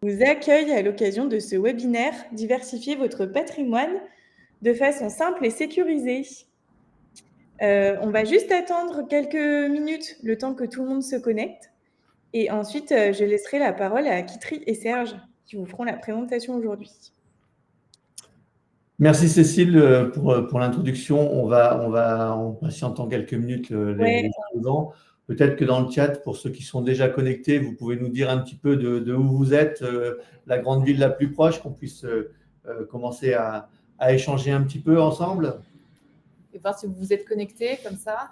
vous accueille à l'occasion de ce webinaire « Diversifier votre patrimoine de façon simple et sécurisée ». On va juste attendre quelques minutes, le temps que tout le monde se connecte. Et ensuite, je laisserai la parole à Kitri et Serge qui vous feront la présentation aujourd'hui. Merci Cécile pour l'introduction. On va en patientant quelques minutes les suivants. Peut-être que dans le chat, pour ceux qui sont déjà connectés, vous pouvez nous dire un petit peu de où vous êtes, la grande ville la plus proche, qu'on puisse commencer à échanger un petit peu ensemble. Et voir si vous vous êtes connectés comme ça.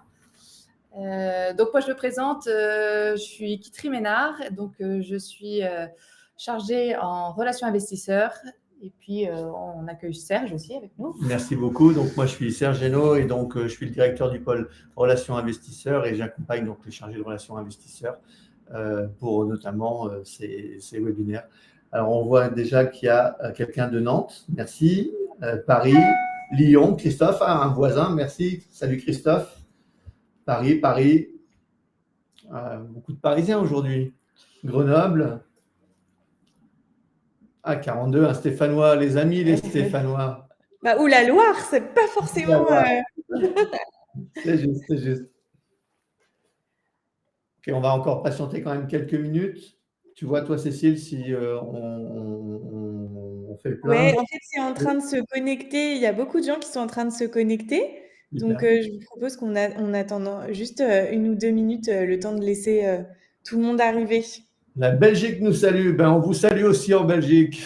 Donc moi je me présente, je suis Kitri Ménard, donc je suis chargée en relations investisseurs. Et puis, on accueille Serge aussi avec nous. Merci beaucoup. Donc, moi, je suis Serge Génaud et donc, je suis le directeur du pôle relations investisseurs et j'accompagne donc les chargés de relations investisseurs pour notamment ces webinaires. Alors, on voit déjà qu'il y a quelqu'un de Nantes. Merci. Paris, Lyon, Christophe, un voisin. Merci. Salut Christophe. Paris. Beaucoup de Parisiens aujourd'hui. Grenoble. Ah, 42, un Stéphanois, les amis, les Stéphanois. Ou la Loire, c'est pas forcément… C'est juste. Ok, on va encore patienter quand même quelques minutes. Tu vois, toi, Cécile, si on fait plein… Oui, en fait, c'est en train de se connecter. Il y a beaucoup de gens qui sont en train de se connecter. Donc, je vous propose qu'on attend juste 1 ou 2 minutes, le temps de laisser tout le monde arriver. La Belgique nous salue. On vous salue aussi en Belgique.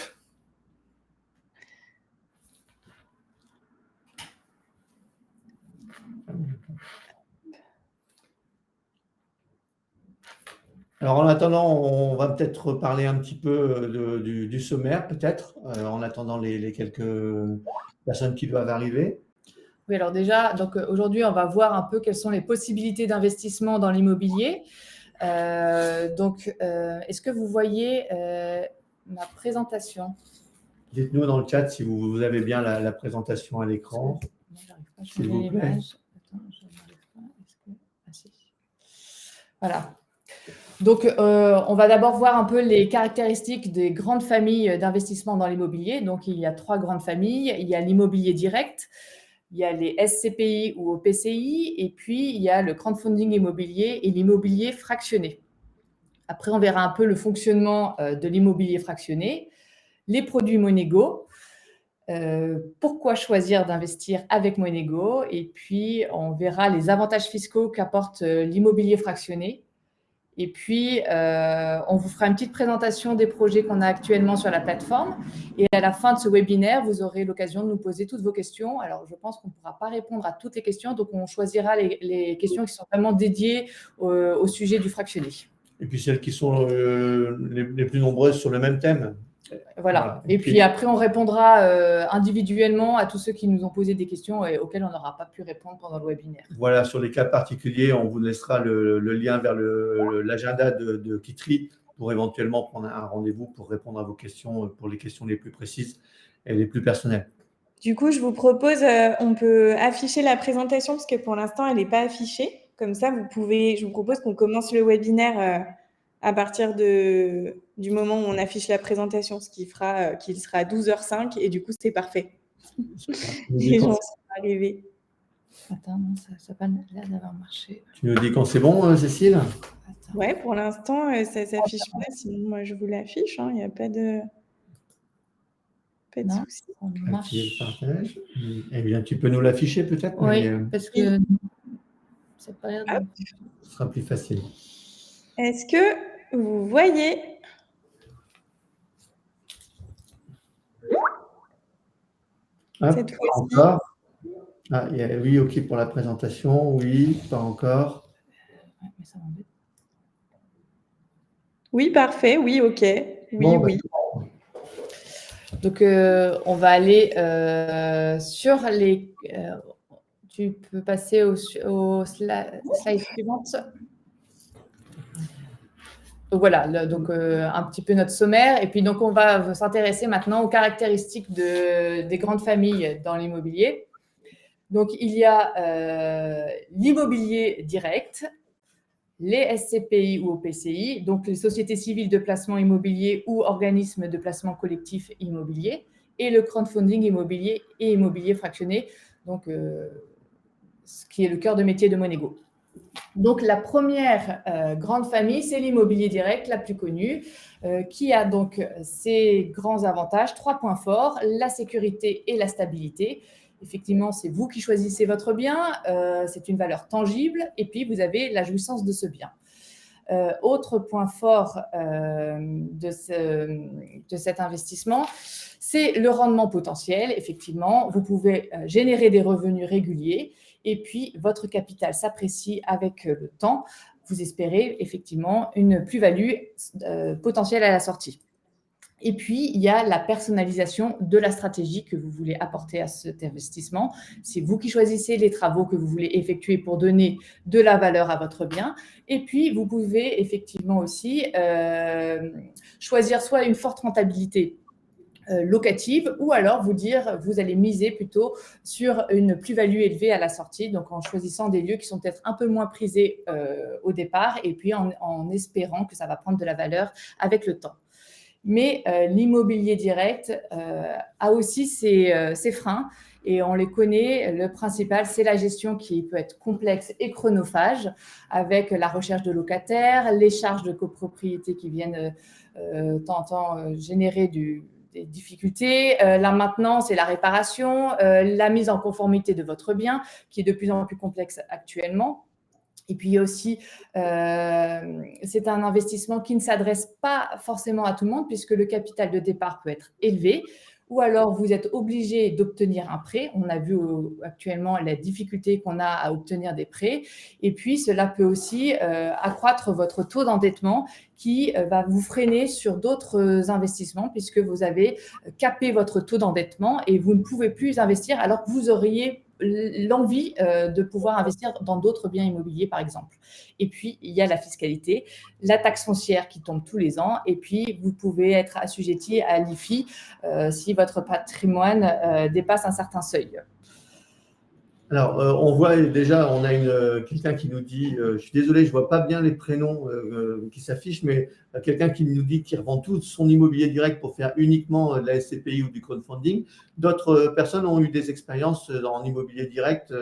Alors, en attendant, on va peut-être parler un petit peu du sommaire, peut-être, en attendant les quelques personnes qui doivent arriver. Oui, alors déjà, donc aujourd'hui, on va voir un peu quelles sont les possibilités d'investissement dans l'immobilier. Est-ce que vous voyez ma présentation? Dites-nous dans le chat si vous avez bien la présentation à l'écran. S'il vous plaît. Voilà. Donc, on va d'abord voir un peu les caractéristiques des grandes familles d'investissement dans l'immobilier. Donc, il y a 3 grandes familles. Il y a l'immobilier direct, il y a les SCPI ou OPCI, et puis il y a le crowdfunding immobilier et l'immobilier fractionné. Après, on verra un peu le fonctionnement de l'immobilier fractionné, les produits Monégo, pourquoi choisir d'investir avec Monégo, et puis on verra les avantages fiscaux qu'apporte l'immobilier fractionné. Et puis, on vous fera une petite présentation des projets qu'on a actuellement sur la plateforme. Et à la fin de ce webinaire, vous aurez l'occasion de nous poser toutes vos questions. Alors, je pense qu'on ne pourra pas répondre à toutes les questions. Donc, on choisira les questions qui sont vraiment dédiées au sujet du fractionné. Et puis, celles qui sont les plus nombreuses sur le même thème. Voilà. Et puis après, on répondra individuellement à tous ceux qui nous ont posé des questions et auxquelles on n'aura pas pu répondre pendant le webinaire. Voilà, sur les cas particuliers, on vous laissera le lien vers l'agenda de Kitri pour éventuellement prendre un rendez-vous pour répondre à vos questions, pour les questions les plus précises et les plus personnelles. Du coup, je vous propose, on peut afficher la présentation parce que pour l'instant, elle n'est pas affichée. Comme ça, je vous propose qu'on commence le webinaire à partir du moment où on affiche la présentation, ce qui fera qu'il sera à 12h05 et du coup, c'est parfait. Les gens sont arrivés. Attends, non, ça n'a pas l'air d'avoir marché. Tu nous dis quand c'est bon, Cécile? Oui, pour l'instant, ça ne s'affiche pas. Sinon, moi, je vous l'affiche. Il n'y a pas de souci. Partage. Eh bien, tu peux nous l'afficher peut-être? Oui, parce que ça n'a pas l'air de… Ce sera plus facile. Est-ce que vous voyez… Cette fois-ci. Oui, OK, pour la présentation. Oui, pas encore. Oui, parfait. Oui, OK. Oui. Donc, on va aller sur les… tu peux passer au slide suivante. Donc, voilà, un petit peu notre sommaire. Et puis, donc, on va s'intéresser maintenant aux caractéristiques des grandes familles dans l'immobilier. Donc, il y a l'immobilier direct, les SCPI ou OPCI, donc les sociétés civiles de placement immobilier ou organismes de placement collectif immobilier, et le crowdfunding immobilier et immobilier fractionné, donc ce qui est le cœur de métier de Monego. Donc, la première grande famille, c'est l'immobilier direct, la plus connue, qui a donc ses grands avantages, 3 points forts, la sécurité et la stabilité. Effectivement, c'est vous qui choisissez votre bien, c'est une valeur tangible, et puis vous avez la jouissance de ce bien. Autre point fort de cet investissement, c'est le rendement potentiel. Effectivement, vous pouvez générer des revenus réguliers et puis votre capital s'apprécie avec le temps. Vous espérez effectivement une plus-value potentielle à la sortie. Et puis, il y a la personnalisation de la stratégie que vous voulez apporter à cet investissement. C'est vous qui choisissez les travaux que vous voulez effectuer pour donner de la valeur à votre bien. Et puis, vous pouvez effectivement aussi choisir soit une forte rentabilité locative ou alors vous dire vous allez miser plutôt sur une plus-value élevée à la sortie, donc en choisissant des lieux qui sont peut-être un peu moins prisés au départ et puis en espérant que ça va prendre de la valeur avec le temps. Mais l'immobilier direct a aussi ses freins et on les connaît. Le principal, c'est la gestion qui peut être complexe et chronophage avec la recherche de locataires, les charges de copropriété qui viennent générer des difficultés, la maintenance et la réparation, la mise en conformité de votre bien qui est de plus en plus complexe actuellement. Et puis aussi, c'est un investissement qui ne s'adresse pas forcément à tout le monde puisque le capital de départ peut être élevé ou alors vous êtes obligé d'obtenir un prêt. On a vu actuellement la difficulté qu'on a à obtenir des prêts. Et puis, cela peut aussi accroître votre taux d'endettement qui va vous freiner sur d'autres investissements puisque vous avez capé votre taux d'endettement et vous ne pouvez plus investir alors que vous auriez l'envie de pouvoir investir dans d'autres biens immobiliers, par exemple. Et puis, il y a la fiscalité, la taxe foncière qui tombe tous les ans, et puis vous pouvez être assujetti à l'IFI si votre patrimoine dépasse un certain seuil. Alors, on voit déjà, on a quelqu'un qui nous dit, je suis désolé, je ne vois pas bien les prénoms qui s'affichent, mais quelqu'un qui nous dit qu'il revend tout son immobilier direct pour faire uniquement de la SCPI ou du crowdfunding. D'autres personnes ont eu des expériences en immobilier direct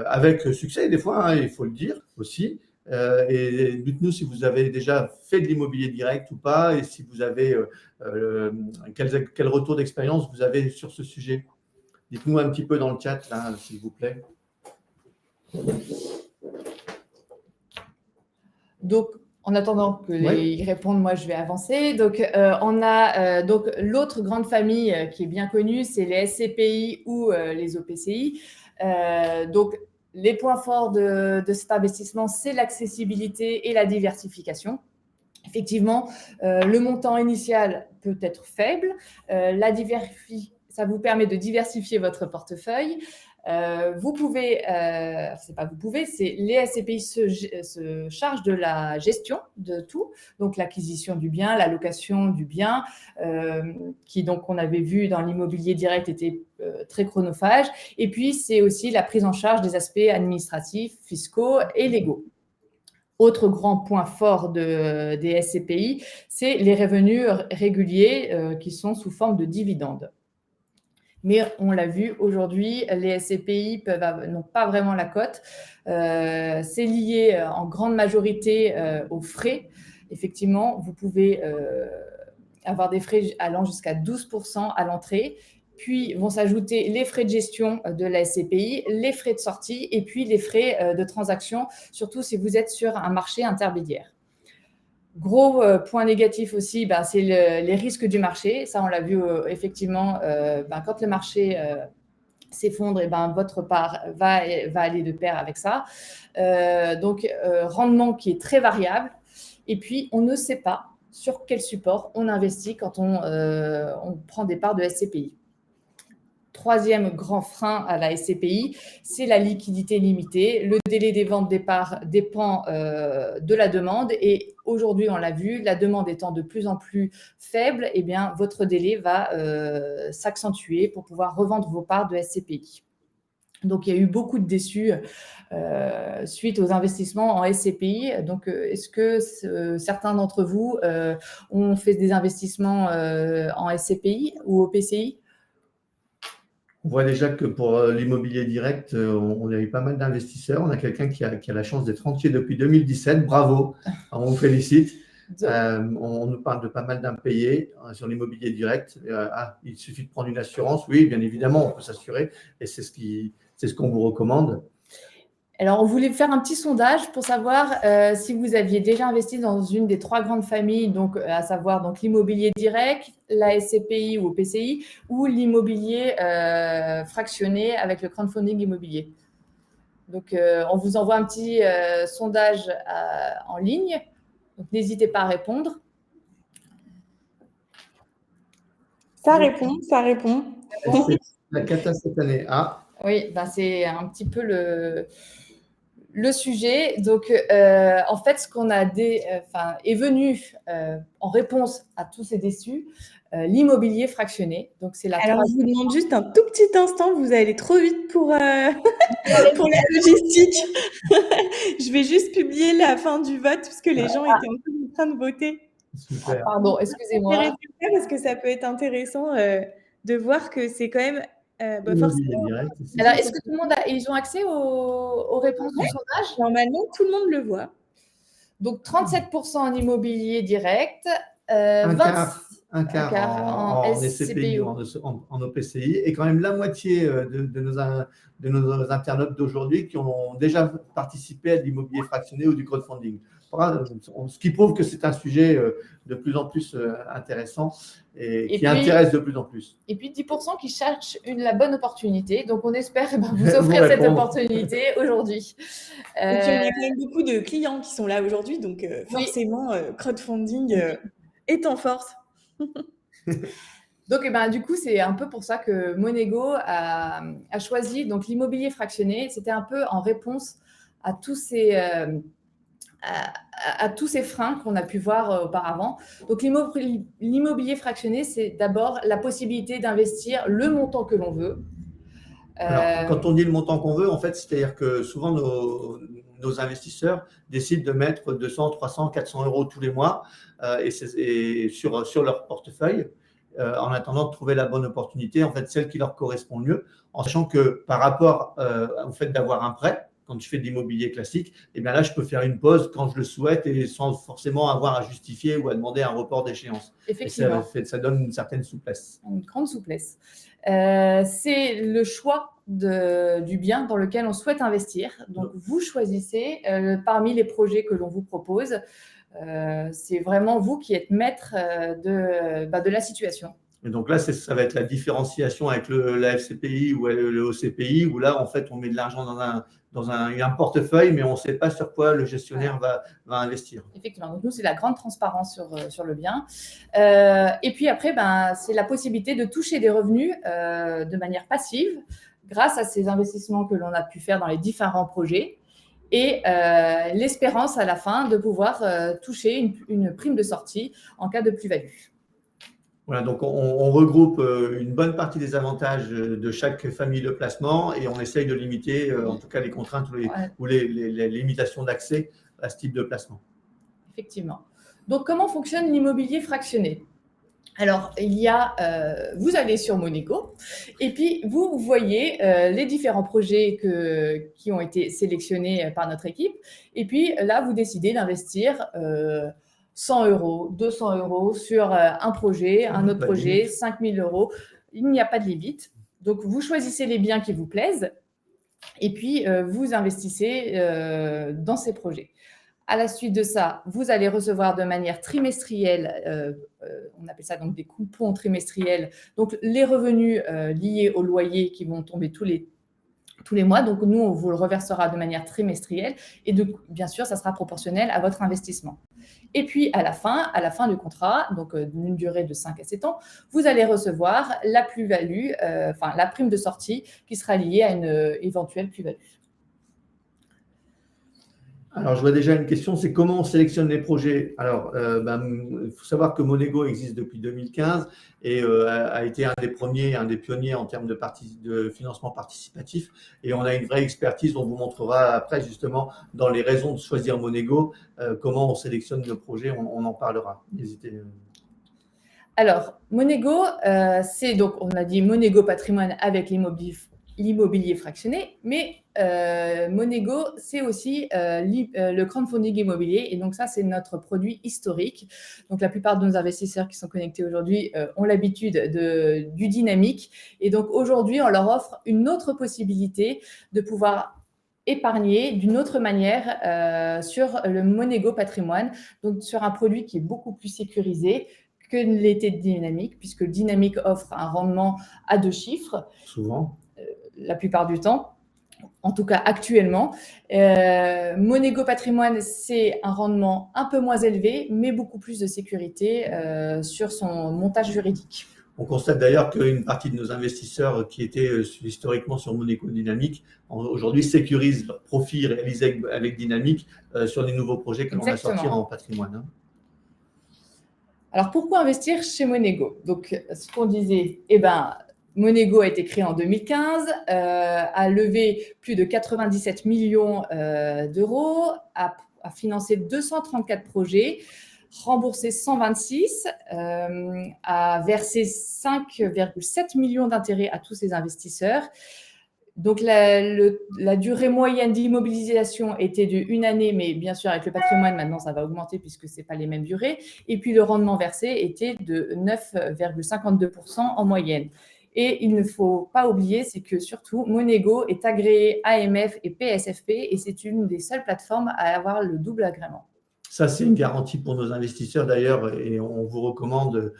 avec succès, des fois, hein, il faut le dire aussi. Et dites-nous si vous avez déjà fait de l'immobilier direct ou pas, et si vous avez quel retour d'expérience vous avez sur ce sujet. Dites-nous un petit peu dans le chat, là, s'il vous plaît. Donc, en attendant qu'ils répondent, moi, je vais avancer. Donc, on a l'autre grande famille qui est bien connue, c'est les SCPI ou les OPCI. Donc, les points forts de cet investissement, c'est l'accessibilité et la diversification. Effectivement, le montant initial peut être faible. Ça vous permet de diversifier votre portefeuille. Les SCPI se chargent de la gestion de tout, donc l'acquisition du bien, la location du bien, qui donc on avait vu dans l'immobilier direct était très chronophage. Et puis c'est aussi la prise en charge des aspects administratifs, fiscaux et légaux. Autre grand point fort des SCPI, c'est les revenus réguliers qui sont sous forme de dividendes. Mais on l'a vu aujourd'hui, les SCPI n'ont pas vraiment la cote. C'est lié en grande majorité aux frais. Effectivement, vous pouvez avoir des frais allant jusqu'à 12% à l'entrée. Puis vont s'ajouter les frais de gestion de la SCPI, les frais de sortie et puis les frais de transaction, surtout si vous êtes sur un marché intermédiaire. Gros point négatif aussi, c'est les risques du marché. Ça, on l'a vu effectivement, quand le marché s'effondre, votre part va aller de pair avec ça. Donc, rendement qui est très variable. Et puis, on ne sait pas sur quel support on investit quand on prend des parts de SCPI. Troisième grand frein à la SCPI, c'est la liquidité limitée. Le délai des ventes départ dépend de la demande et aujourd'hui, on l'a vu, la demande étant de plus en plus faible, votre délai va s'accentuer pour pouvoir revendre vos parts de SCPI. Donc, il y a eu beaucoup de déçus suite aux investissements en SCPI. Donc, est-ce que certains d'entre vous ont fait des investissements en SCPI ou au PCI? On voit déjà que pour l'immobilier direct, on a eu pas mal d'investisseurs. On a quelqu'un qui a la chance d'être rentier depuis 2017. Bravo, on vous félicite. On nous parle de pas mal d'impayés sur l'immobilier direct. Il suffit de prendre une assurance. Oui, bien évidemment, on peut s'assurer et c'est ce qu'on vous recommande. Alors, on voulait faire un petit sondage pour savoir si vous aviez déjà investi dans une des 3 grandes familles, donc, à savoir donc, l'immobilier direct, la SCPI ou PCI, ou l'immobilier fractionné avec le crowdfunding immobilier. Donc, on vous envoie un petit sondage en ligne. Donc, n'hésitez pas à répondre. Ça répond. C'est la cata cette année. Oui, ben c'est un petit peu le sujet. Donc, en fait, ce qu'on a est venu en réponse à tous ces déçus, l'immobilier fractionné. Donc, c'est Alors, je vous demande juste un tout petit instant. Vous allez trop vite pour la logistique. Je vais juste publier la fin du vote parce que les gens étaient en train de voter. Super. Pardon, excusez-moi. Parce que ça peut être intéressant de voir que c'est quand même Forcément. Direct, alors, est-ce que tout le monde ils ont accès aux réponses du sondage? Normalement, tout le monde le voit. Donc, 37% en immobilier direct, un quart en SCPI ou en OPCI, et quand même la moitié de nos internautes d'aujourd'hui qui ont déjà participé à l'immobilier fractionné ou du crowdfunding. Ce qui prouve que c'est un sujet de plus en plus intéressant et qui intéresse de plus en plus. Et puis 10% qui cherchent la bonne opportunité. Donc, on espère vous offrir cette opportunité aujourd'hui. Et puis, on a quand même beaucoup de clients qui sont là aujourd'hui. Donc, forcément, crowdfunding est en force. Donc, du coup, c'est un peu pour ça que Monego a choisi donc l'immobilier fractionné. C'était un peu en réponse à tous ces freins qu'on a pu voir auparavant. Donc, l'immobilier fractionné, c'est d'abord la possibilité d'investir le montant que l'on veut. Alors, quand on dit le montant qu'on veut, en fait, c'est-à-dire que souvent nos investisseurs décident de mettre 200, 300, 400 euros tous les mois et sur leur portefeuille en attendant de trouver la bonne opportunité, en fait, celle qui leur correspond le mieux, en sachant que par rapport au fait d'avoir un prêt, quand je fais de l'immobilier classique, et bien là, je peux faire une pause quand je le souhaite et sans forcément avoir à justifier ou à demander un report d'échéance. Effectivement. Et ça donne une certaine souplesse. Une grande souplesse. C'est le choix du bien dans lequel on souhaite investir. Donc, vous choisissez parmi les projets que l'on vous propose. C'est vraiment vous qui êtes maître de la situation. Et donc là, ça va être la différenciation avec la FCPI ou le OCPI, où là, en fait, on met de l'argent dans un portefeuille, mais on ne sait pas sur quoi le gestionnaire va investir. Effectivement. Donc, nous, c'est la grande transparence sur le bien. Et puis après, c'est la possibilité de toucher des revenus de manière passive grâce à ces investissements que l'on a pu faire dans les différents projets et l'espérance à la fin de pouvoir toucher une prime de sortie en cas de plus-value. Voilà, donc on regroupe une bonne partie des avantages de chaque famille de placement et on essaye de limiter en tout cas les contraintes ou les limitations d'accès à ce type de placement. Effectivement. Donc, comment fonctionne l'immobilier fractionné? Alors, vous allez sur Monego et puis vous voyez les différents projets qui ont été sélectionnés par notre équipe. Et puis là, vous décidez d'investir 100 euros, 200 euros sur un projet, un autre projet, 5 000 euros. Il n'y a pas de limite. Donc, vous choisissez les biens qui vous plaisent et puis vous investissez dans ces projets. À la suite de ça, vous allez recevoir de manière trimestrielle, on appelle ça donc des coupons trimestriels, donc les revenus liés au loyer qui vont tomber tous les mois. Donc, nous, on vous le reversera de manière trimestrielle et bien sûr, ça sera proportionnel à votre investissement. Et puis, à la fin du contrat, donc d'une durée de 5 à 7 ans, vous allez recevoir la plus-value, la prime de sortie qui sera liée à une éventuelle plus-value. Alors, je vois déjà une question, c'est comment on sélectionne les projets. Alors, il faut savoir que Monego existe depuis 2015 et a été un des premiers, un des pionniers en termes de financement participatif. Et on a une vraie expertise, on vous montrera après justement dans les raisons de choisir Monego, comment on sélectionne nos projets, on en parlera. N'hésitez. Alors, Monego, c'est donc, on a dit Monego Patrimoine avec l'immobilier fractionné, mais Monego, c'est aussi le crowdfunding immobilier. Et donc ça, c'est notre produit historique. Donc la plupart de nos investisseurs qui sont connectés aujourd'hui ont l'habitude du dynamique. Et donc aujourd'hui, on leur offre une autre possibilité de pouvoir épargner d'une autre manière sur le Monego Patrimoine, donc sur un produit qui est beaucoup plus sécurisé que l'était dynamique, puisque le dynamique offre un rendement à 2 chiffres. Souvent. La plupart du temps, en tout cas actuellement. Monego Patrimoine, c'est un rendement un peu moins élevé, mais beaucoup plus de sécurité sur son montage juridique. On constate d'ailleurs qu'une partie de nos investisseurs qui étaient historiquement sur Monego Dynamique, aujourd'hui sécurisent leur profit réalisé avec Dynamique sur les nouveaux projets que l'on a sortis en patrimoine. Alors, pourquoi investir chez Monego? Donc, ce qu'on disait, Monego a été créé en 2015, a levé plus de 97 millions d'euros, a financé 234 projets, remboursé 126, a versé 5,7 millions d'intérêts à tous ses investisseurs. Donc, la durée moyenne d'immobilisation était de 1 année, mais bien sûr, avec le patrimoine, maintenant, ça va augmenter puisque ce n'est pas les mêmes durées. Et puis, le rendement versé était de 9,52% en moyenne. Et il ne faut pas oublier, c'est que surtout, Monego est agréé AMF et PSFP et c'est une des seules plateformes à avoir le double agrément. Ça, c'est une garantie pour nos investisseurs d'ailleurs et on vous recommande,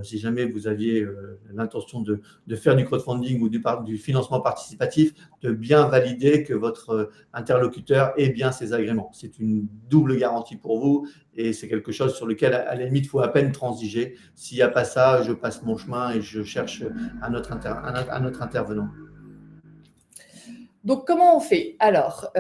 si jamais vous aviez l'intention de faire du crowdfunding ou du financement participatif, de bien valider que votre interlocuteur ait bien ses agréments. C'est une double garantie pour vous et c'est quelque chose sur lequel, à la limite, il faut à peine transiger. S'il n'y a pas ça, je passe mon chemin et je cherche un autre intervenant. Donc, comment on fait? Alors,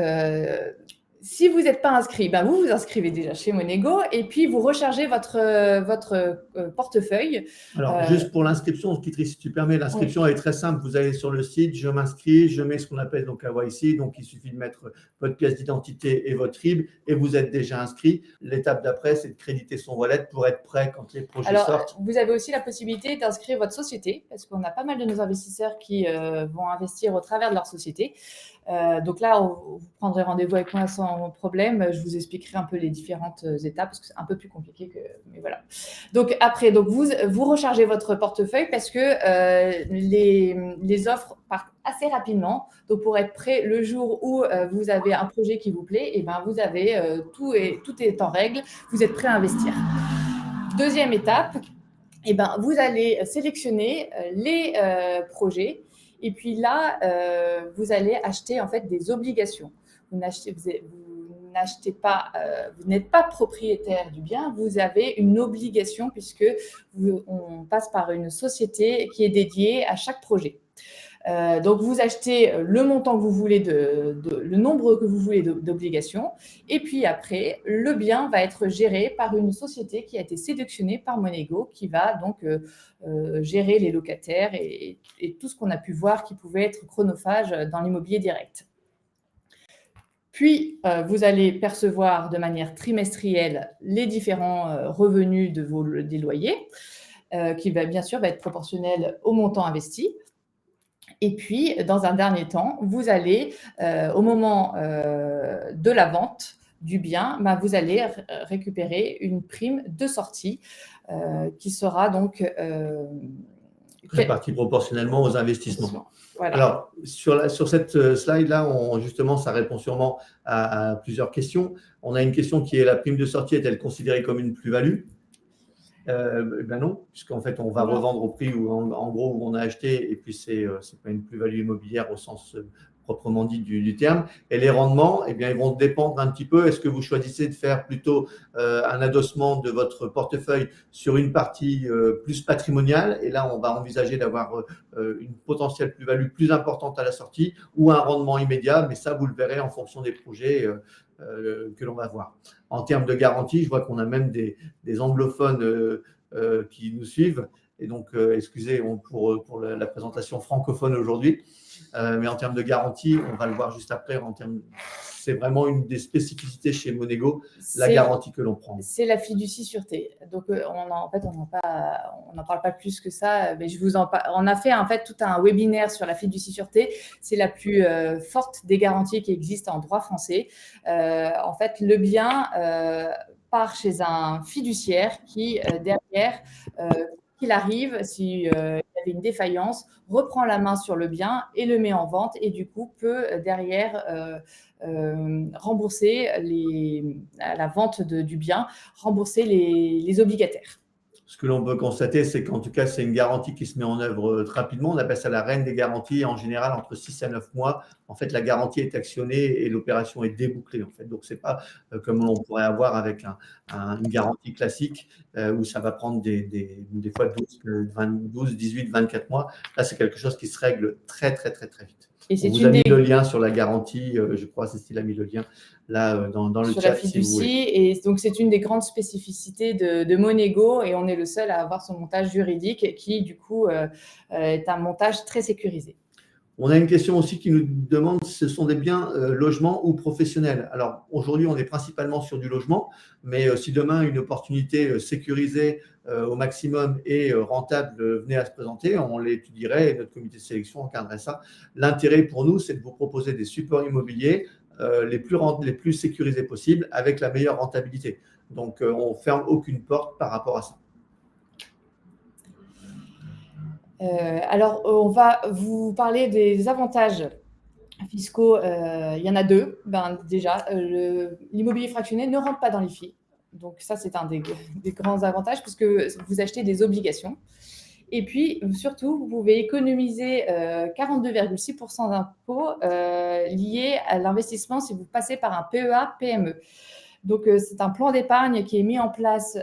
si vous n'êtes pas inscrit, vous vous inscrivez déjà chez Monego et puis vous rechargez votre portefeuille. Alors, juste pour l'inscription, Kitri, si tu permets, l'inscription est très simple. Vous allez sur le site, je m'inscris, je mets ce qu'on appelle donc KYC. Donc, il suffit de mettre votre pièce d'identité et votre RIB et vous êtes déjà inscrit. L'étape d'après, c'est de créditer son wallet pour être prêt quand les projets sortent. Vous avez aussi la possibilité d'inscrire votre société parce qu'on a pas mal de nos investisseurs qui vont investir au travers de leur société. Donc là, vous prendrez rendez-vous avec moi sans problème. Je vous expliquerai un peu les différentes étapes parce que c'est un peu plus compliqué mais voilà. Donc après, vous rechargez votre portefeuille parce que les offres partent assez rapidement. Donc pour être prêt le jour où vous avez un projet qui vous plaît, vous avez tout est en règle. Vous êtes prêt à investir. Deuxième étape, vous allez sélectionner les projets. Et puis là, vous allez acheter en fait des obligations. Vous n'êtes pas propriétaire du bien, vous avez une obligation puisque on passe par une société qui est dédiée à chaque projet. Donc, vous achetez le montant que vous voulez, le nombre que vous voulez d'obligations. Et puis après, le bien va être géré par une société qui a été sélectionnée par Monego, qui va donc gérer les locataires et tout ce qu'on a pu voir qui pouvait être chronophage dans l'immobilier direct. Puis, vous allez percevoir de manière trimestrielle les différents revenus des loyers, qui bien sûr va être proportionnel au montant investi. Et puis, dans un dernier temps, vous allez, au moment de la vente du bien, vous allez récupérer une prime de sortie qui sera donc répartie proportionnellement aux investissements. Voilà. Alors, sur cette slide-là, justement, ça répond sûrement à plusieurs questions. On a une question qui est: la prime de sortie est-elle considérée comme une plus-value? Non, puisqu'en fait, on va revendre au prix où, en gros, où on a acheté, et puis c'est pas une plus-value immobilière au sens proprement dit du terme. Et les rendements, ils vont dépendre un petit peu. Est-ce que vous choisissez de faire plutôt un adossement de votre portefeuille sur une partie plus patrimoniale, et là, on va envisager d'avoir une potentielle plus-value plus importante à la sortie, ou un rendement immédiat, mais ça, vous le verrez en fonction des projets. que l'on va voir. En termes de garantie, je vois qu'on a même des anglophones qui nous suivent. Et donc, excusez pour la présentation francophone aujourd'hui. Mais en termes de garantie, on va le voir juste après, c'est vraiment une des spécificités chez Monego, la garantie que l'on prend. C'est la fiducie sûreté. Donc, en fait, on n'en parle pas plus que ça, mais on a fait en fait tout un webinaire sur la fiducie sûreté. C'est la plus forte des garanties qui existent en droit français. En fait, le bien part chez un fiduciaire qui, derrière, qu'il arrive, s'il y avait une défaillance, reprend la main sur le bien et le met en vente et du coup peut derrière rembourser à la vente du bien, rembourser les obligataires. Ce que l'on peut constater, c'est qu'en tout cas, c'est une garantie qui se met en œuvre rapidement. On appelle ça la reine des garanties. En général, entre 6 à 9 mois, en fait, la garantie est actionnée et l'opération est débouclée. En fait. Donc, ce n'est pas comme on pourrait avoir avec une garantie classique où ça va prendre des fois 12, 18, 24 mois. Là, c'est quelque chose qui se règle très, très, très, très vite. Et on vous a mis le lien sur la garantie. Je crois que Cécile a mis le lien là dans le sur chat. La fiducie, si vous voulez. Et donc, c'est une des grandes spécificités de Monego et on est le seul à avoir son montage juridique qui, du coup, est un montage très sécurisé. On a une question aussi qui nous demande si ce sont des biens logements ou professionnels. Alors, aujourd'hui, on est principalement sur du logement, mais si demain, une opportunité sécurisée au maximum et rentable venait à se présenter, on l'étudierait et notre comité de sélection encadrerait ça. L'intérêt pour nous, c'est de vous proposer des supports immobiliers les plus sécurisés possibles avec la meilleure rentabilité. Donc, on ne ferme aucune porte par rapport à ça. Alors, on va vous parler des avantages fiscaux. Il y en a deux. Déjà, l'immobilier fractionné ne rentre pas dans l'IFI. Donc, ça, c'est un des grands avantages puisque vous achetez des obligations. Et puis, surtout, vous pouvez économiser 42,6% d'impôts liés à l'investissement si vous passez par un PEA-PME. Donc, c'est un plan d'épargne qui est mis en place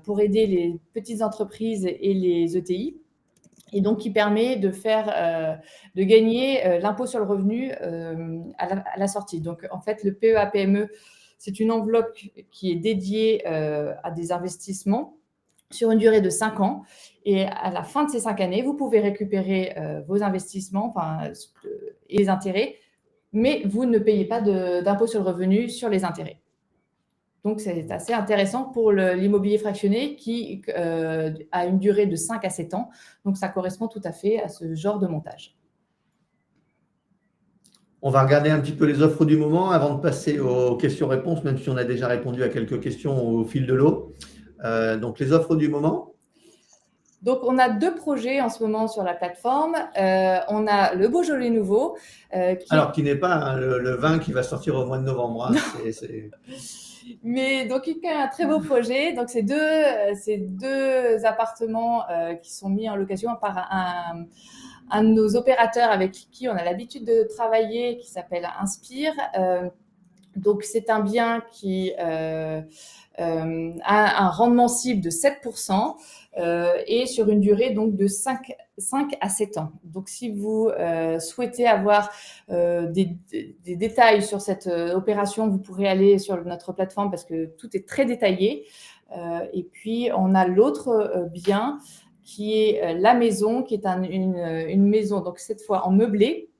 pour aider les petites entreprises et les ETI. Et donc, qui permet de gagner l'impôt sur le revenu à la sortie. Donc, en fait, le PEA-PME, c'est une enveloppe qui est dédiée à des investissements sur une durée de 5 ans. Et à la fin de ces 5 années, vous pouvez récupérer vos investissements et les intérêts, mais vous ne payez pas d'impôt sur le revenu sur les intérêts. Donc, c'est assez intéressant pour l'immobilier fractionné qui a une durée de 5 à 7 ans. Donc, ça correspond tout à fait à ce genre de montage. On va regarder un petit peu les offres du moment avant de passer aux questions-réponses, même si on a déjà répondu à quelques questions au fil de l'eau. Donc, les offres du moment. Donc, on a 2 projets en ce moment sur la plateforme. On a le Beaujolais Nouveau. Qui n'est pas le vin qui va sortir au mois de novembre. Mais donc, il y a un très beau projet. Donc, c'est deux appartements qui sont mis en location par un de nos opérateurs avec qui on a l'habitude de travailler, qui s'appelle Inspire. Donc, c'est un bien qui a un rendement cible de 7% et sur une durée donc de 5 à 7 ans. Donc, si vous souhaitez avoir des détails sur cette opération, vous pourrez aller sur notre plateforme parce que tout est très détaillé. Et puis, on a l'autre bien qui est la maison, qui est une maison, donc cette fois en meublé,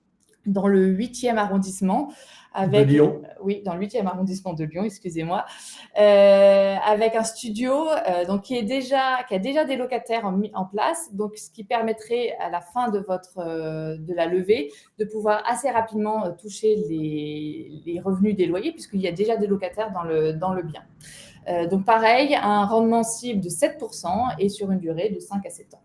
dans le 8e arrondissement. De Lyon. Oui, dans le 8e arrondissement de Lyon, excusez-moi. Avec un studio donc qui a déjà des locataires en place, donc ce qui permettrait à la fin de la levée de pouvoir assez rapidement toucher les revenus des loyers puisqu'il y a déjà des locataires dans le bien. Donc pareil, un rendement cible de 7% et sur une durée de 5 à 7 ans.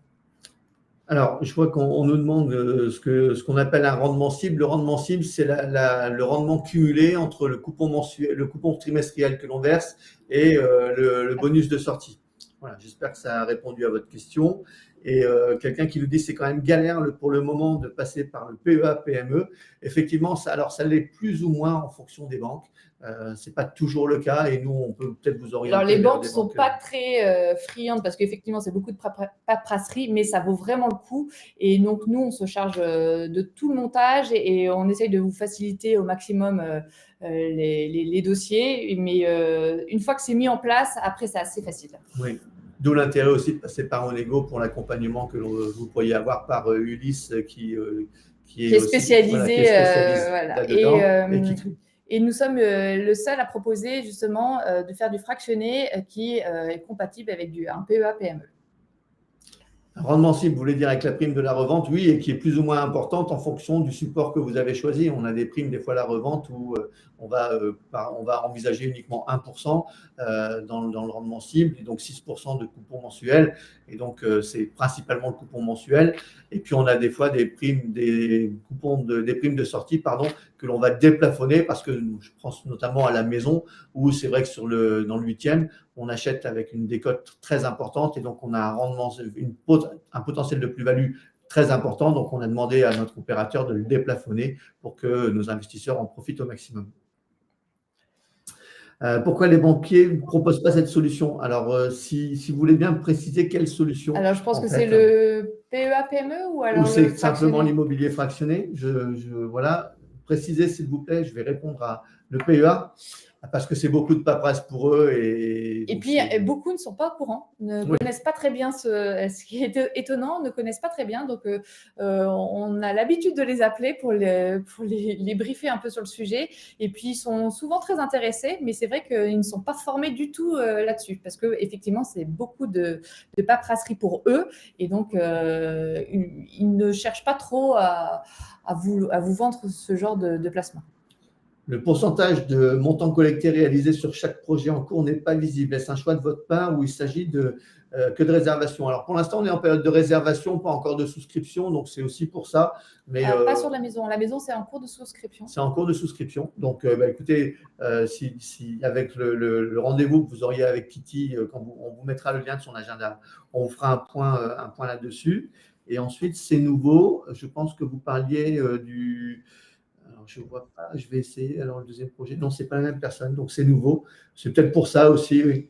Alors, je vois qu'on nous demande ce qu'on appelle un rendement cible. Le rendement cible, c'est le rendement cumulé entre le coupon trimestriel que l'on verse et le bonus de sortie. Voilà, j'espère que ça a répondu à votre question. Et quelqu'un qui nous dit que c'est quand même galère pour le moment de passer par le PEA-PME. Effectivement, ça l'est plus ou moins en fonction des banques. Ce n'est pas toujours le cas et nous, on peut peut-être vous orienter. Alors, les vers banques des ne sont banques, pas très friandes parce qu'effectivement, c'est beaucoup de paperasserie, mais ça vaut vraiment le coup. Et donc, nous, on se charge de tout le montage et on essaye de vous faciliter au maximum les dossiers. Mais une fois que c'est mis en place, après, c'est assez facile. Oui. D'où l'intérêt aussi de passer par Onego pour l'accompagnement que vous pourriez avoir par Ulysse qui est spécialisé, voilà. là-dedans. Et nous sommes le seul à proposer justement de faire du fractionné qui est compatible avec un PEA-PME. Un rendement cible, vous voulez dire avec la prime de la revente, oui, et qui est plus ou moins importante en fonction du support que vous avez choisi. On a des primes, des fois la revente, où on va envisager uniquement 1% dans le rendement cible, et donc 6% de coupon mensuel. Et donc, c'est principalement le coupon mensuel. Et puis, on a des fois des primes de sortie, que l'on va déplafonner parce que je pense notamment à la maison, où c'est vrai que dans le 8e, on achète avec une décote très importante et donc on a un rendement, un potentiel de plus-value très important. Donc, on a demandé à notre opérateur de le déplafonner pour que nos investisseurs en profitent au maximum. Pourquoi les banquiers ne proposent pas cette solution? Alors, si vous voulez bien préciser quelle solution. Alors, je pense que c'est le PEA-PME ou alors c'est simplement l'immobilier fractionné. Voilà. Précisez, s'il vous plaît, je vais répondre à le PEA. Parce que c'est beaucoup de paperasse pour eux. Et puis, beaucoup ne sont pas au courant, ne connaissent pas très bien ce qui est étonnant, ne connaissent pas très bien. Donc, on a l'habitude de les appeler pour les briefer un peu sur le sujet. Et puis, ils sont souvent très intéressés, mais c'est vrai qu'ils ne sont pas formés du tout là-dessus. Parce qu'effectivement, c'est beaucoup de paperasserie pour eux. Et donc, ils ne cherchent pas trop à vous vendre ce genre de placement. Le pourcentage de montant collecté réalisé sur chaque projet en cours n'est pas visible. Est-ce un choix de votre part ou il s'agit que de réservation? Alors, pour l'instant, on est en période de réservation, pas encore de souscription, donc c'est aussi pour ça. Mais, pas sur la maison. La maison, c'est en cours de souscription. C'est en cours de souscription. Donc, écoutez, si avec le rendez-vous que vous auriez avec Kitty, quand on vous mettra le lien de son agenda, on vous fera un point là-dessus. Et ensuite, c'est nouveau. Je pense que vous parliez du… Alors, je ne vois pas, je vais essayer. Alors, le deuxième projet, non, ce n'est pas la même personne, donc c'est nouveau. C'est peut-être pour ça aussi, oui.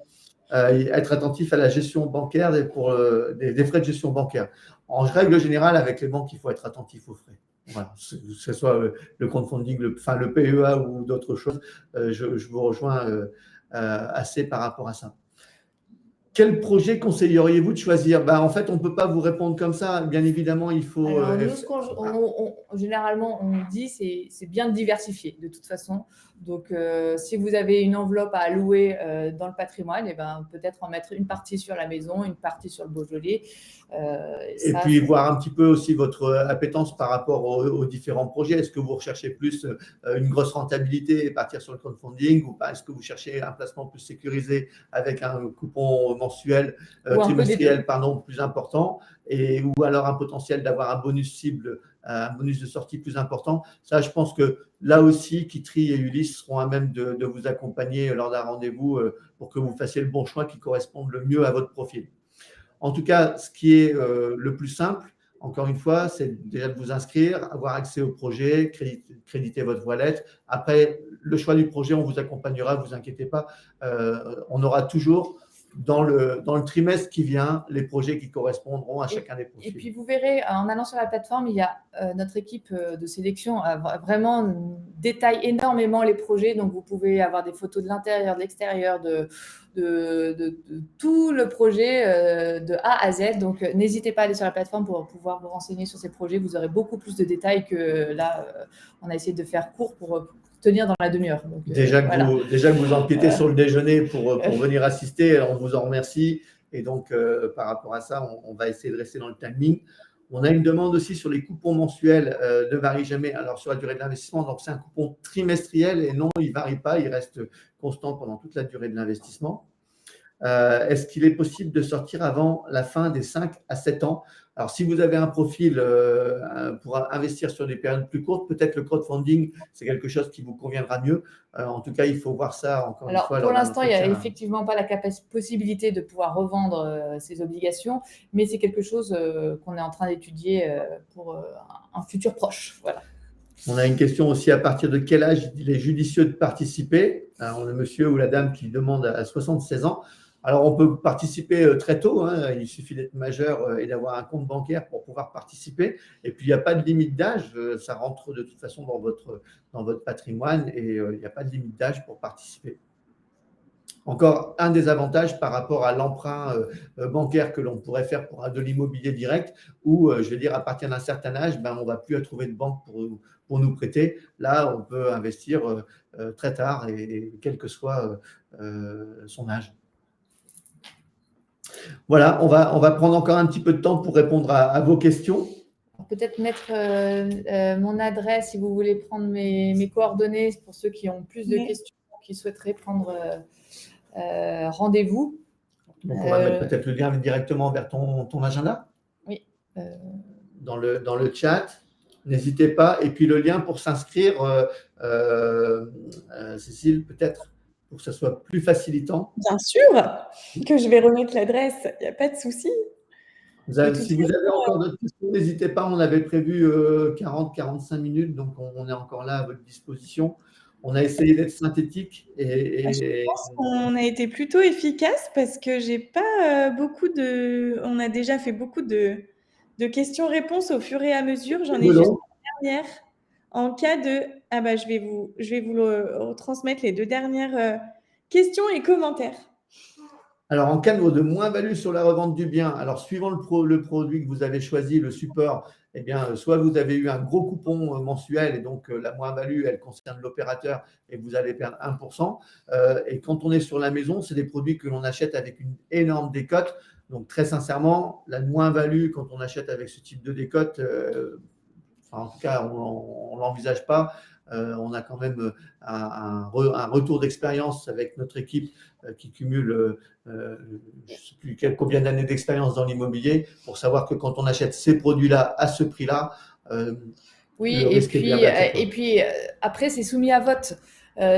Être attentif à la gestion bancaire et pour des frais de gestion bancaire. En règle générale, avec les banques, il faut être attentif aux frais. Voilà, que ce soit le crowdfunding, le PEA ou d'autres choses, je vous rejoins assez par rapport à ça. Quel projet conseilleriez-vous de choisir? En fait, on ne peut pas vous répondre comme ça. Bien évidemment, il faut… Alors, nous, généralement, on dit c'est bien de diversifier de toute façon. Donc, si vous avez une enveloppe à allouer dans le patrimoine, peut-être en mettre une partie sur la maison, une partie sur le Beaujolais. Et puis, voir un petit peu aussi votre appétence par rapport aux différents projets. Est-ce que vous recherchez plus une grosse rentabilité et partir sur le crowdfunding ou pas? Est-ce que vous cherchez un placement plus sécurisé avec un coupon mensuel, trimestriel, plus important ou alors un potentiel d'avoir un bonus cible, un bonus de sortie plus important? Ça, je pense que là aussi, Kitty et Ulysse seront à même de vous accompagner lors d'un rendez-vous pour que vous fassiez le bon choix qui corresponde le mieux à votre profil. En tout cas, ce qui est le plus simple, encore une fois, c'est déjà de vous inscrire, avoir accès au projet, créditer votre wallet. Après, le choix du projet, on vous accompagnera, ne vous inquiétez pas. On aura toujours dans le trimestre qui vient les projets qui correspondront à chacun des profils. Et puis, vous verrez, en allant sur la plateforme, il y a notre équipe de sélection vraiment détaille énormément les projets. Donc, vous pouvez avoir des photos de l'intérieur, de l'extérieur, de tout le projet de A à Z. Donc, n'hésitez pas à aller sur la plateforme pour pouvoir vous renseigner sur ces projets. Vous aurez beaucoup plus de détails que là, on a essayé de faire court pour tenir dans la demi-heure. Déjà que vous empiétez sur le déjeuner pour venir assister, on vous en remercie. Et donc, par rapport à ça, on va essayer de rester dans le timing. On a une demande aussi sur les coupons mensuels, ne varie jamais. Alors, sur la durée de l'investissement, donc c'est un coupon trimestriel et non, il ne varie pas, il reste constant pendant toute la durée de l'investissement. Est-ce qu'il est possible de sortir avant la fin des 5 à 7 ans? Alors, si vous avez un profil pour investir sur des périodes plus courtes, peut-être le crowdfunding, c'est quelque chose qui vous conviendra mieux. En tout cas, il faut voir ça encore une fois. Pour l'instant, il n'y a effectivement pas la possibilité de pouvoir revendre ces obligations, mais c'est quelque chose qu'on est en train d'étudier pour un futur proche. Voilà. On a une question aussi, à partir de quel âge il est judicieux de participer? Alors, on a le monsieur ou la dame qui demande à 76 ans. Alors, on peut participer très tôt, hein. Il suffit d'être majeur et d'avoir un compte bancaire pour pouvoir participer. Et puis, il n'y a pas de limite d'âge. Ça rentre de toute façon dans votre patrimoine et il n'y a pas de limite d'âge pour participer. Encore un des avantages par rapport à l'emprunt bancaire que l'on pourrait faire pour de l'immobilier direct, où, je vais dire, à partir d'un certain âge, on ne va plus trouver de banque pour nous prêter. Là, on peut investir très tard et quel que soit son âge. Voilà, on va prendre encore un petit peu de temps pour répondre à vos questions. Peut-être mettre mon adresse si vous voulez prendre mes coordonnées pour ceux qui ont plus de questions, qui souhaiteraient prendre rendez-vous. Donc, on va mettre peut-être le lien directement vers ton agenda. Oui. Dans le chat, n'hésitez pas. Et puis le lien pour s'inscrire, Cécile, peut-être pour que ce soit plus facilitant. Bien sûr que je vais remettre l'adresse, il n'y a pas de souci. Si vous avez encore d'autres questions, n'hésitez pas. On avait prévu 40-45 minutes, donc on est encore là à votre disposition. On a essayé d'être synthétique. Je pense qu'on a été plutôt efficace parce que j'ai pas beaucoup de. On a déjà fait beaucoup de questions-réponses au fur et à mesure. J'en ai juste une dernière. En cas de. Ah bah, je vais vous retransmettre les 2 dernières questions et commentaires. Alors, en cas de moins-value sur la revente du bien, alors suivant le produit que vous avez choisi, le support, eh bien, soit vous avez eu un gros coupon mensuel et donc la moins-value, elle concerne l'opérateur et vous allez perdre 1%. Et quand on est sur la maison, c'est des produits que l'on achète avec une énorme décote. Donc, très sincèrement, la moins-value, quand on achète avec ce type de décote, en tout cas, on ne l'envisage pas. On a quand même un retour d'expérience avec notre équipe qui cumule je ne sais plus combien d'années d'expérience dans l'immobilier pour savoir que quand on achète ces produits-là à ce prix-là, oui, et puis après, c'est soumis à vote.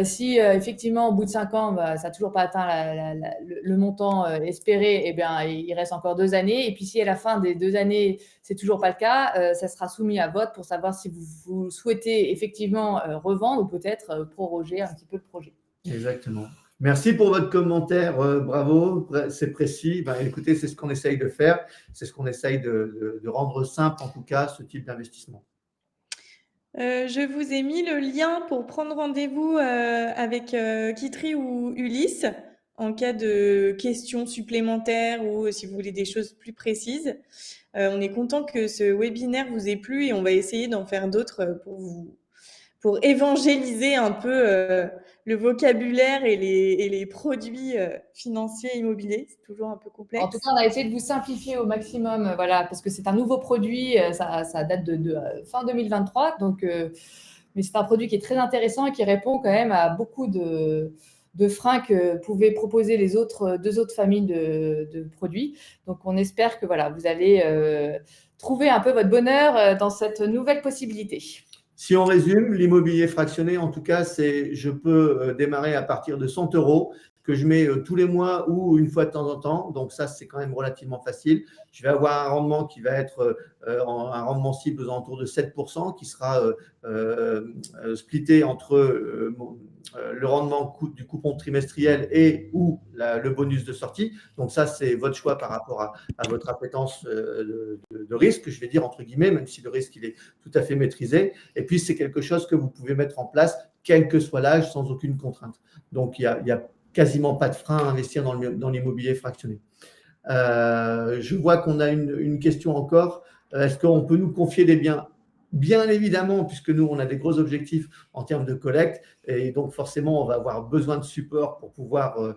Si effectivement, au bout de 5 ans, ça n'a toujours pas atteint le montant espéré, eh bien, il reste encore 2 années. Et puis, si à la fin des 2 années, c'est toujours pas le cas, ça sera soumis à vote pour savoir si vous souhaitez effectivement revendre ou peut-être proroger un petit peu le projet. Exactement. Merci pour votre commentaire, bravo, c'est précis. Écoutez, c'est ce qu'on essaye de faire, c'est ce qu'on essaye de rendre simple, en tout cas, ce type d'investissement. Je vous ai mis le lien pour prendre rendez-vous avec Kitry ou Ulysse en cas de questions supplémentaires ou si vous voulez des choses plus précises. On est content que ce webinaire vous ait plu et on va essayer d'en faire d'autres pour évangéliser un peu le vocabulaire et les produits financiers immobiliers. C'est toujours un peu complexe. En tout cas, on a essayé de vous simplifier au maximum, voilà, parce que c'est un nouveau produit, ça date de fin 2023, donc, mais c'est un produit qui est très intéressant et qui répond quand même à beaucoup de freins que pouvaient proposer les 2 autres familles de produits. Donc, on espère que voilà, vous allez trouver un peu votre bonheur dans cette nouvelle possibilité. Si on résume, l'immobilier fractionné, en tout cas, je peux démarrer à partir de 100 € que je mets tous les mois ou une fois de temps en temps. Donc ça, c'est quand même relativement facile. Je vais avoir un rendement qui va être un rendement cible aux alentours de 7%, qui sera splitté entre le rendement du coupon trimestriel et ou le bonus de sortie. Donc ça, c'est votre choix par rapport à votre appétence de risque, je vais dire entre guillemets, même si le risque, il est tout à fait maîtrisé. Et puis, c'est quelque chose que vous pouvez mettre en place, quel que soit l'âge, sans aucune contrainte. Donc, il y a quasiment pas de frein à investir dans l'immobilier fractionné. Je vois qu'on a une question encore. Est-ce qu'on peut nous confier des biens? Bien évidemment, puisque nous, on a des gros objectifs en termes de collecte et donc forcément, on va avoir besoin de support pour pouvoir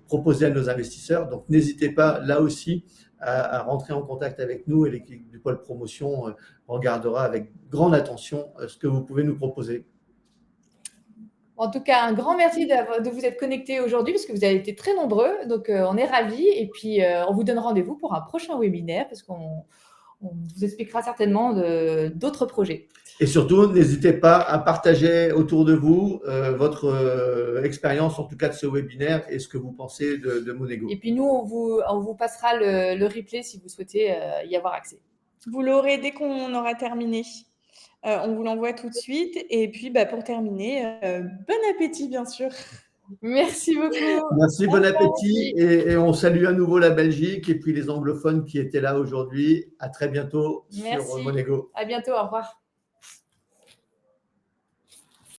proposer à nos investisseurs. Donc, n'hésitez pas là aussi à rentrer en contact avec nous et l'équipe du pôle promotion regardera avec grande attention ce que vous pouvez nous proposer. En tout cas, un grand merci de vous être connectés aujourd'hui parce que vous avez été très nombreux. Donc, on est ravis. Et puis, on vous donne rendez-vous pour un prochain webinaire parce qu'on vous expliquera certainement d'autres projets. Et surtout, n'hésitez pas à partager autour de vous votre expérience, en tout cas de ce webinaire, et ce que vous pensez de Monego. Et puis, nous, on vous passera le replay si vous souhaitez y avoir accès. Vous l'aurez dès qu'on aura terminé. On vous l'envoie tout de suite. Et puis, pour terminer, bon appétit, bien sûr. Merci beaucoup. Merci, bon appétit. Et on salue à nouveau la Belgique et puis les anglophones qui étaient là aujourd'hui. À très bientôt sur Merci. Monego. À bientôt. Au revoir.